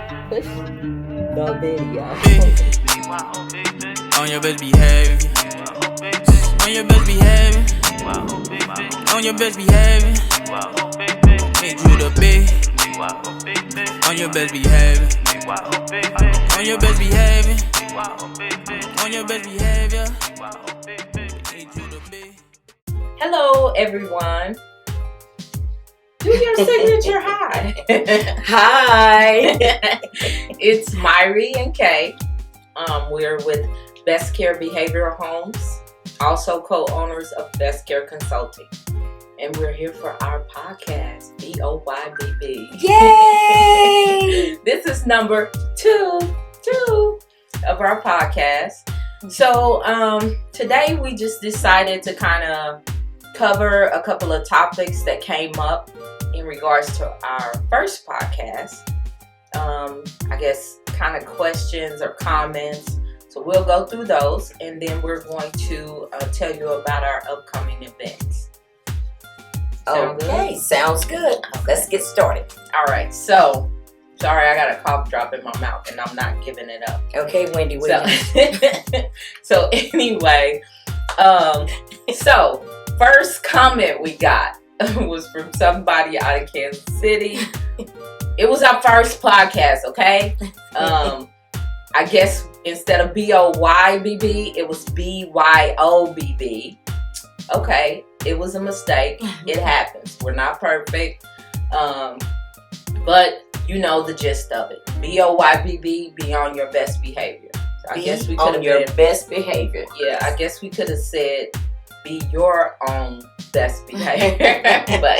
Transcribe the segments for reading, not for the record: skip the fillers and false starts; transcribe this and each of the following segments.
Push the video. On your best behavior. On your best behavior. On your best behavior. Need you to be on your best behavior. On your best behavior. On your best behavior. Need you to be. Hello, everyone. Do your signature hi. Hi. It's Myrrie and Kay. We're with Best Care Behavioral Homes, also co-owners of Best Care Consulting. And we're here for our podcast, BOYBB. Yay! This is number two of our podcast. So today we just decided to kind of cover a couple of topics that came up in regards to our first podcast. I guess kind of questions or comments. So we'll go through those, and then we're going to tell you about our upcoming events. Sounds good. Let's get started. All right. So, sorry, I got a cough drop in my mouth, and I'm not giving it up. Okay, Wendy. So anyway, so first comment we got was from somebody out of Kansas City. It was our first podcast, okay? I guess instead of BOYBB, it was BYOBB. Okay, it was a mistake. It happens. We're not perfect. But you know the gist of it. BOYBB, be on your best behavior. So I guess we could have your best behavior. Yeah, I guess we could have said be your own best behavior. But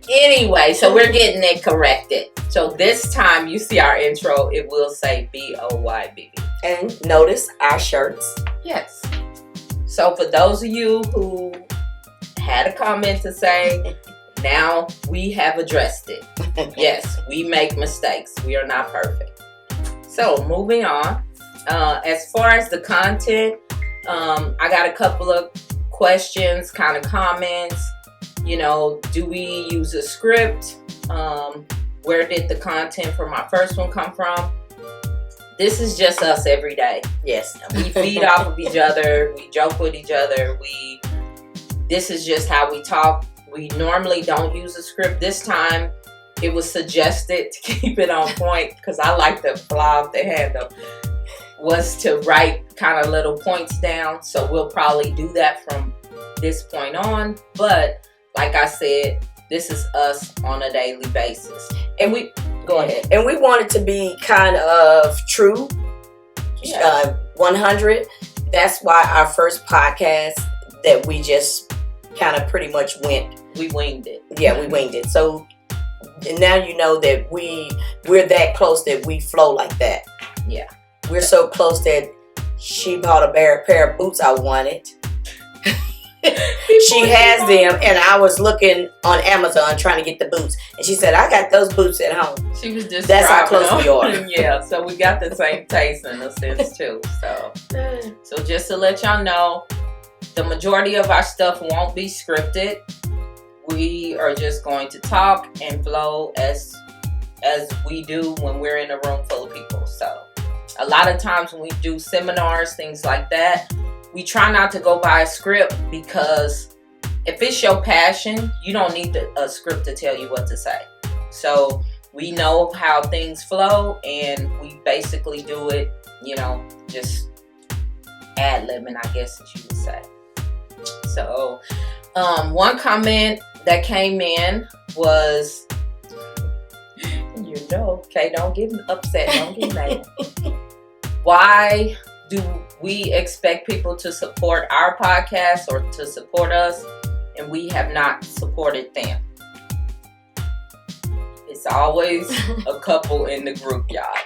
anyway, so we're getting it corrected. So this time you see our intro, it will say BOYBB. And notice our shirts. Yes. So for those of you who had a comment to say, now we have addressed it. Yes, we make mistakes. We are not perfect. So moving on. As far as the content, I got a couple of questions, kind of comments. You know, do we use a script? Where did the content from my first one come from? This is just us every day. Yes. We feed off of each other. We joke with each other. This is just how we talk. We normally don't use a script. This time it was suggested to keep it on point because I like to fly off the handle. Was to write kind of little points down. So we'll probably do that from this point on. But like I said, this is us on a daily basis. And we go ahead. And we want it to be kind of true. 100. That's why our first podcast that we just kind of pretty much we winged it. Yeah, we winged it. So now you know that we're that close that we flow like that. Yeah. We're so close that she bought a pair of boots I wanted. She has them, and I was looking on Amazon trying to get the boots, and she said, "I got those boots at home." She was just that's how close we are. Yeah, so we got the same taste in a sense too. So just to let y'all know, the majority of our stuff won't be scripted. We are just going to talk and flow as we do when we're in a room full of people. So a lot of times when we do seminars, things like that, we try not to go by a script because if it's your passion, you don't need a script to tell you what to say. So we know how things flow, and we basically do it, just ad-libbing, I guess as you would say. So one comment that came in was, okay, don't get upset, don't get mad. Why do we expect people to support our podcast or to support us, and we have not supported them? It's always a couple in the group, y'all.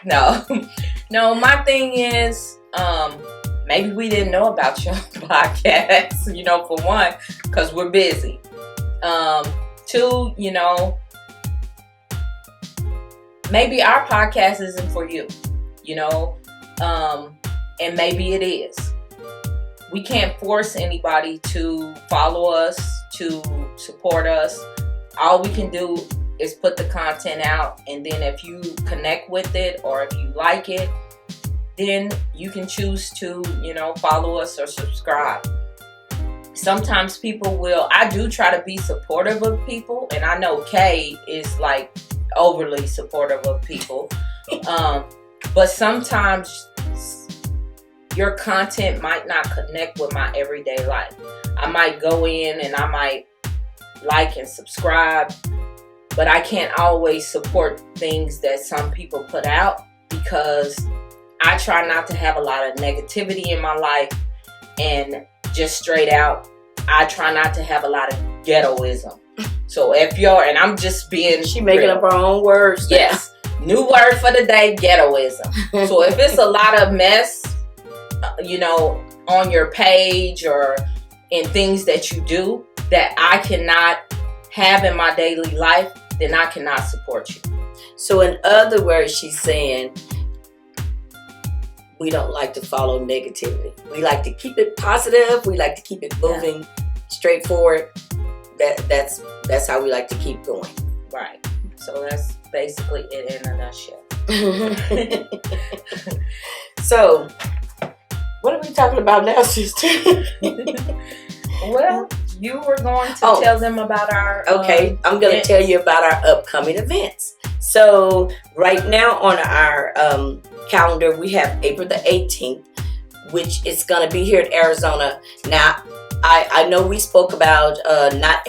No, my thing is, maybe we didn't know about your podcast, for one, because we're busy. Two, maybe our podcast isn't for you, and maybe it is. We can't force anybody to follow us, to support us. All we can do is put the content out, and then if you connect with it or if you like it, then you can choose to, follow us or subscribe. Sometimes people will, I do try to be supportive of people, and I know Kay is like overly supportive of people. But sometimes your content might not connect with my everyday life. I might go in and I might like and subscribe, but I can't always support things that some people put out because I try not to have a lot of negativity in my life, and just straight out, I try not to have a lot of ghettoism. So and I'm just being she making real. up her own words. Yes. New word for the day, ghettoism. So if it's a lot of mess, on your page or in things that you do that I cannot have in my daily life, then I cannot support you. So in other words, she's saying we don't like to follow negativity. We like to keep it positive. We like to keep it moving straightforward. That's how we like to keep going. Right. So that's basically it in a nutshell. So, what are we talking about now, sister? Well, you were going to tell them about our Okay, I'm going to tell you about our upcoming events. So, right now on our calendar, we have April the 18th, which is going to be here in Arizona. Now, I know we spoke about not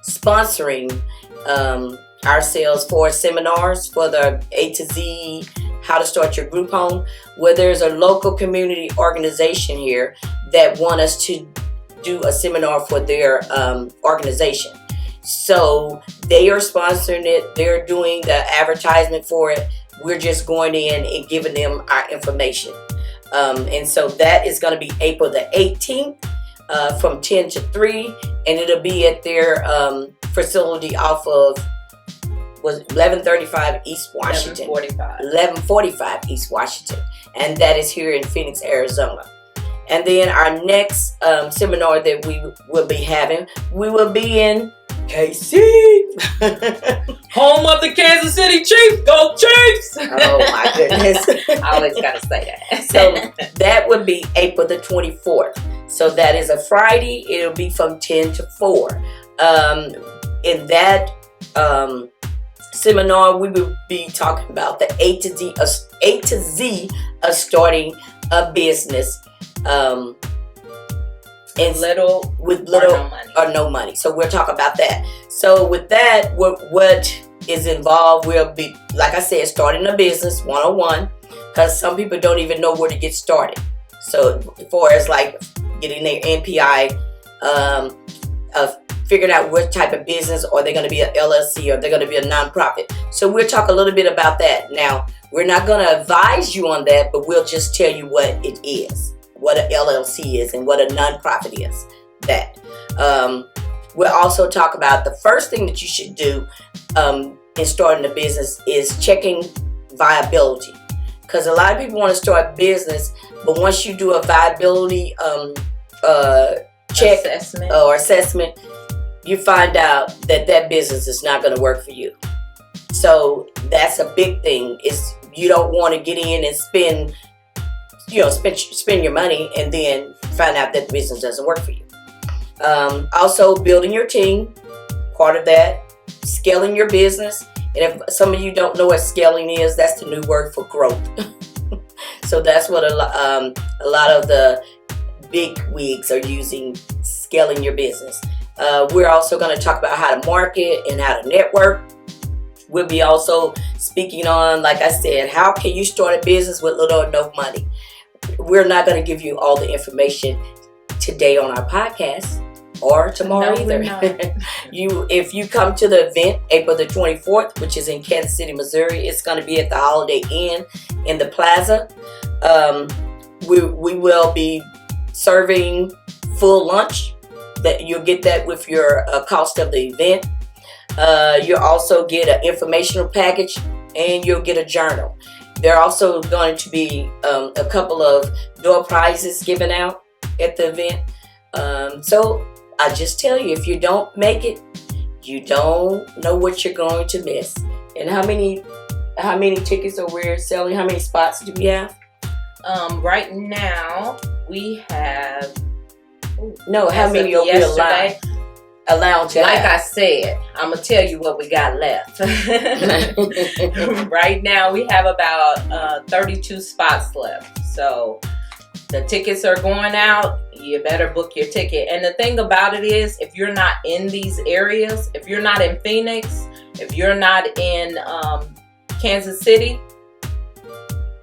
sponsoring ourselves for seminars for the A to Z, how to start your group home, where there's a local community organization here that want us to do a seminar for their organization. So they are sponsoring it. They're doing the advertisement for it. We're just going in and giving them our information. And so that is going to be April the 18th from 10 to 3. And it'll be at their facility off of 1135 East Washington. 1145 East Washington. And that is here in Phoenix, Arizona. And then our next seminar that we will be having, we will be in KC. Home of the Kansas City Chiefs. Go Chiefs! Oh my goodness. I always got to say that. So that would be April the 24th. So that is a Friday. It'll be from 10 to 4. In that seminar, we will be talking about the A to Z of starting a business. With little or no money. So we'll talk about that. So with that, what is involved, we'll be, like I said, starting a business 101, because some people don't even know where to get started. So as far as like getting their NPI, figuring out what type of business, or they're going to be an LLC, or they're going to be a nonprofit. So we'll talk a little bit about that. Now, we're not going to advise you on that, but we'll just tell you what it is, what an LLC is, and what a nonprofit is. That we'll also talk about the first thing that you should do in starting a business is checking viability, because a lot of people want to start business, but once you do a viability check or assessment, you find out that business is not going to work for you. So that's a big thing. Is you don't want to get in and spend your money and then find out that the business doesn't work for you. Also, building your team, part of that. Scaling your business. And if some of you don't know what scaling is, that's the new word for growth. So that's what a lot of the big wigs are using, scaling your business. We're also going to talk about how to market and how to network. We'll be also speaking on, like I said, how can you start a business with little or no money? We're not going to give you all the information today on our podcast or tomorrow either. If you come to the event April the 24th, which is in Kansas City, Missouri, it's going to be at the Holiday Inn in the Plaza. We will be serving full lunch. That you'll get that with your cost of the event. You'll also get an informational package, and you'll get a journal. There are also going to be a couple of door prizes given out at the event. So I just tell you, if you don't make it, You don't know what you're going to miss. And how many tickets are we selling? How many spots do we have? Right now we have. How many are we allowed to Like have? I said, I'm gonna tell you what we got left. Right now we have about 32 spots left. So the tickets are going out. You better book your ticket. And the thing about it is, if you're not in these areas, if you're not in Phoenix, if you're not in Kansas City,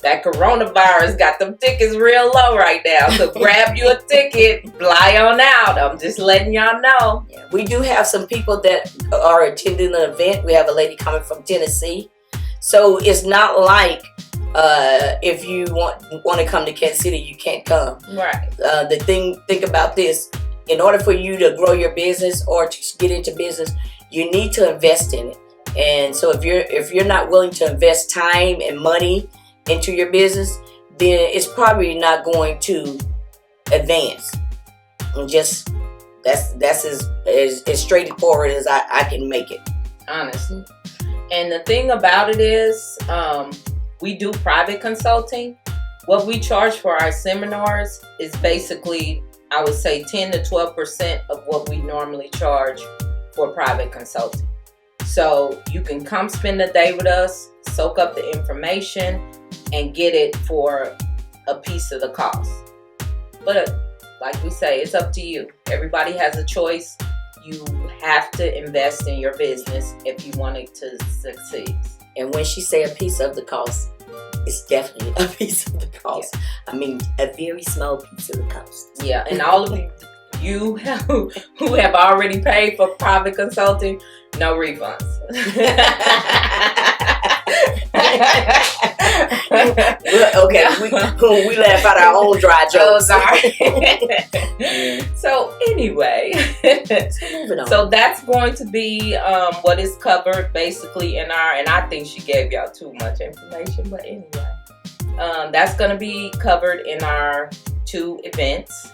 that coronavirus got them tickets real low right now. So grab you a ticket, fly on out. I'm just letting y'all know. Yeah, we do have some people that are attending an event. We have a lady coming from Tennessee. So it's not like if you want to come to Kansas City, you can't come. Right. Think about this. In order for you to grow your business or to get into business, you need to invest in it. And so if you're not willing to invest time and money into your business, then it's probably not going to advance. And just that's as straightforward as I can make it, honestly. And the thing about it is, we do private consulting. What we charge for our seminars is basically, I would say, 10 to 12% of what we normally charge for private consulting. So you can come spend a day with us, soak up the information, and get it for a piece of the cost. But like we say, it's up to you. Everybody has a choice. You have to invest in your business if you want it to succeed. And when she say a piece of the cost, it's definitely a piece of the cost. Yeah. I mean, a very small piece of the cost. Yeah, and all of you who have already paid for private consulting, no refunds. Okay, we laugh at our own dry jokes. So anyway, moving on. So that's going to be what is covered basically in our, and I think she gave y'all too much information, but anyway, that's going to be covered in our 2 events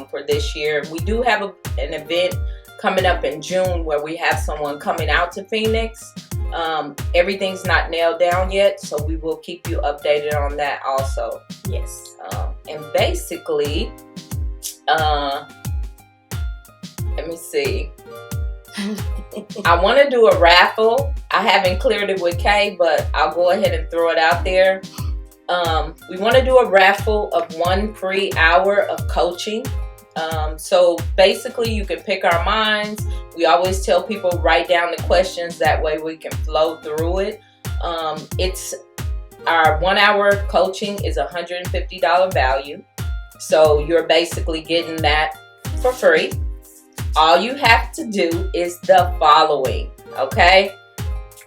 for this year. We do have an event coming up in June where we have someone coming out to Phoenix. Everything's not nailed down yet, so we will keep you updated on that also. Yes. And basically, let me see. I want to do a raffle. I haven't cleared it with Kay, but I'll go ahead and throw it out there. We want to do a raffle of 1 free hour of coaching. So basically you can pick our minds. We always tell people write down the questions, that way we can flow through it. It's our 1 hour coaching is $150 value. So you're basically getting that for free. All you have to do is the following, okay?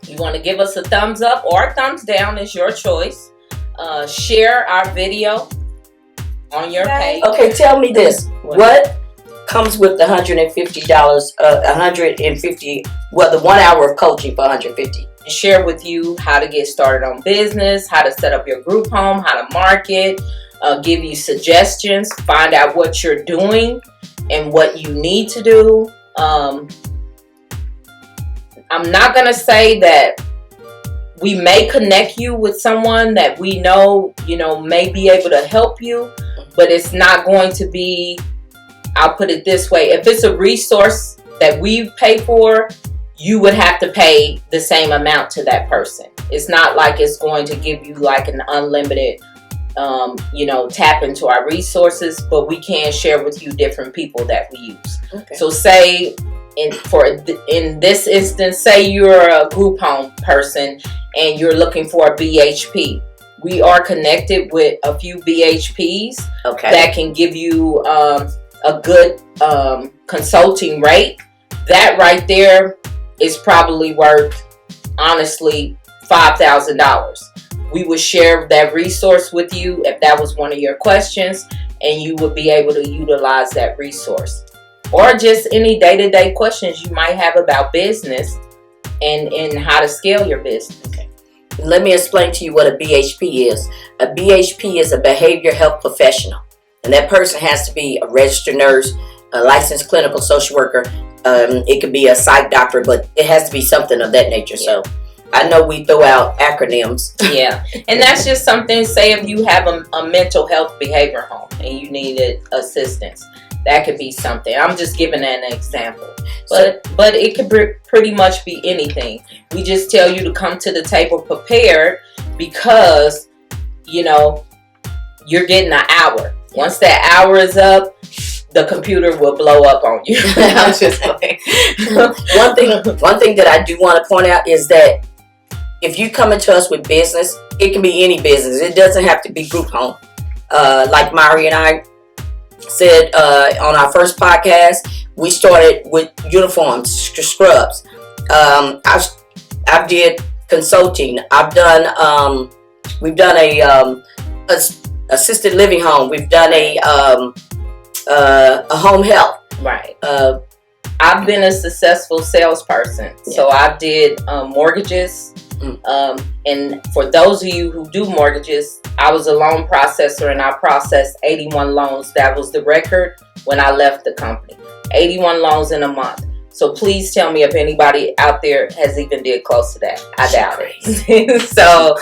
You want to give us a thumbs up or a thumbs down, is your choice. Share our video on your page. Okay, tell me this. What comes with the $150? The 1 hour of coaching for $150. Share with you how to get started on business, how to set up your group home, how to market, give you suggestions, find out what you're doing and what you need to do. I'm not gonna say that we may connect you with someone that we know, may be able to help you, but it's not going to be, I'll put it this way, if it's a resource that we pay for, you would have to pay the same amount to that person. It's not like it's going to give you like an unlimited, tap into our resources, but we can share with you different people that we use. Okay. So say, in this instance, say you're a group home person and you're looking for a BHP. We are connected with a few BHPs that can give you a good consulting rate. That right there is probably worth, honestly, $5,000. We would share that resource with you if that was one of your questions, and you would be able to utilize that resource. Or just any day-to-day questions you might have about business and how to scale your business. Okay. Let me explain to you what a BHP is. A BHP is a behavior health professional. And that person has to be a registered nurse, a licensed clinical social worker, It could be a psych doctor, but it has to be something of that nature. So I know we throw out acronyms. Yeah. And that's just something, say if you have a mental health behavior home and you needed assistance, that could be something. I'm just giving an example. But it could pretty much be anything. We just tell you to come to the table prepared because, you know, you're getting an hour. Once that hour is up, the computer will blow up on you. I'm just playing. One thing that I do want to point out is that if you come into us with business, it can be any business. It doesn't have to be group home. Like Myrrie and I said on our first podcast, we started with uniforms, scrubs. I did consulting. We've done a assisted living home. We've done a home health. Right. I've been a successful salesperson. Yeah. So I did mortgages. And for those of you who do mortgages, I was a loan processor and I processed 81 loans. That was the record when I left the company. 81 loans in a month. So please tell me if anybody out there has even did close to that. I doubt it. So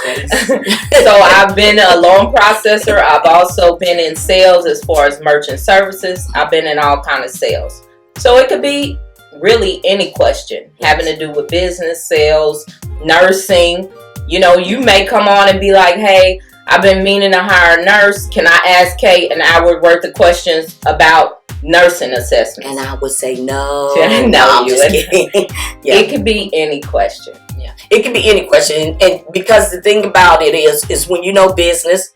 I've been a loan processor. I've also been in sales as far as merchant services. I've been in all kind of sales. So it could be really any question having to do with business, sales, nursing. You know, you may come on and be like, hey, I've been meaning to hire a nurse. Can I ask Kate an hour worth of questions about nursing assessments? And I would say no. No, I'm just kidding. Yeah. It could be any question. Yeah, it can be any question. And because the thing about it is when you know business,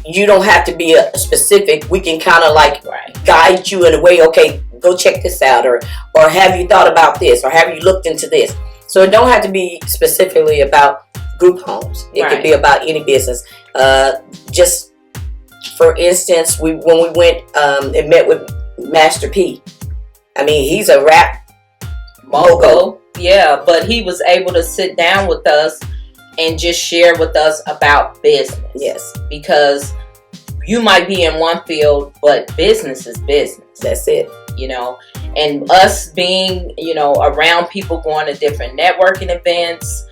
you don't have to be a specific. We can kind of like guide you in a way. Okay, go check this out, or have you thought about this, or have you looked into this? So it don't have to be specifically about group homes. It could be about any business. Just for instance, when we went and met with Master P. I mean, he's a rap mogul. Yeah, but he was able to sit down with us and just share with us about business. Yes. Because you might be in one field, but business is business. That's it. You know, and us being, you know, around people going to different networking events,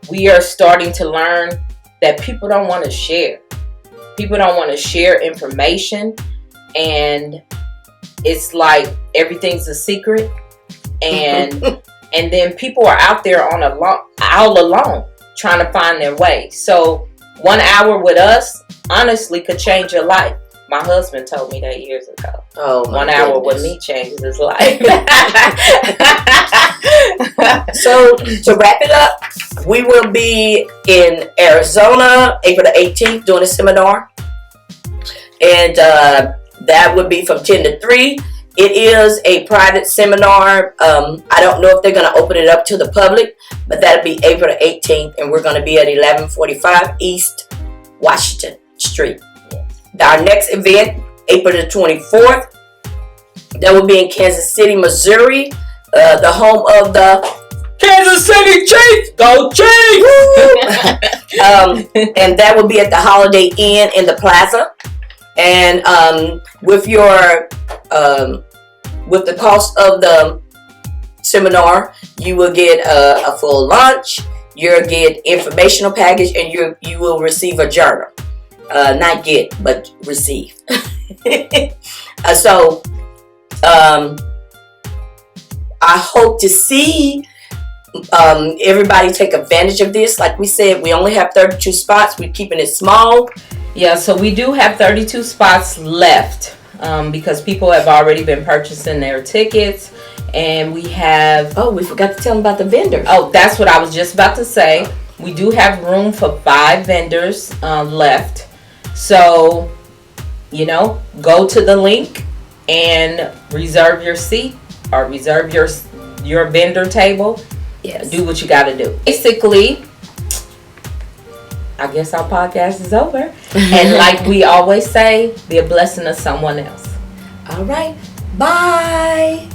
we are starting to learn that people don't want to share. People don't want to share information, and it's like everything's a secret, and and then people are out there all alone trying to find their way. So 1 hour with us honestly could change your life. My husband told me that years ago. Oh, my 1 hour with me changes his life. So to wrap it up, we will be in Arizona April the 18th doing a seminar, and that would be from 10 to 3. It is a private seminar. I don't know if they're going to open it up to the public, but that'll be April the 18th, and we're going to be at 1145 East Washington Street. Our next event, April the 24th, that will be in Kansas City, Missouri, the home of the Kansas City Chiefs. Go Chiefs! And that will be at the Holiday Inn in the Plaza. And with the cost of the seminar, you will get a full lunch. You'll get informational package, and you will receive a journal. Not get, but receive. So I hope to see everybody take advantage of this. Like we said, we only have 32 spots. We're keeping it small. Yeah, so we do have 32 spots left because people have already been purchasing their tickets. And we have... Oh, we forgot to tell them about the vendors. Oh, that's what I was just about to say. We do have room for 5 vendors left. So, you know, go to the link and reserve your seat or reserve your vendor table. Yes. Do what you got to do. Basically, I guess our podcast is over. And like we always say, be a blessing to someone else. All right. Bye.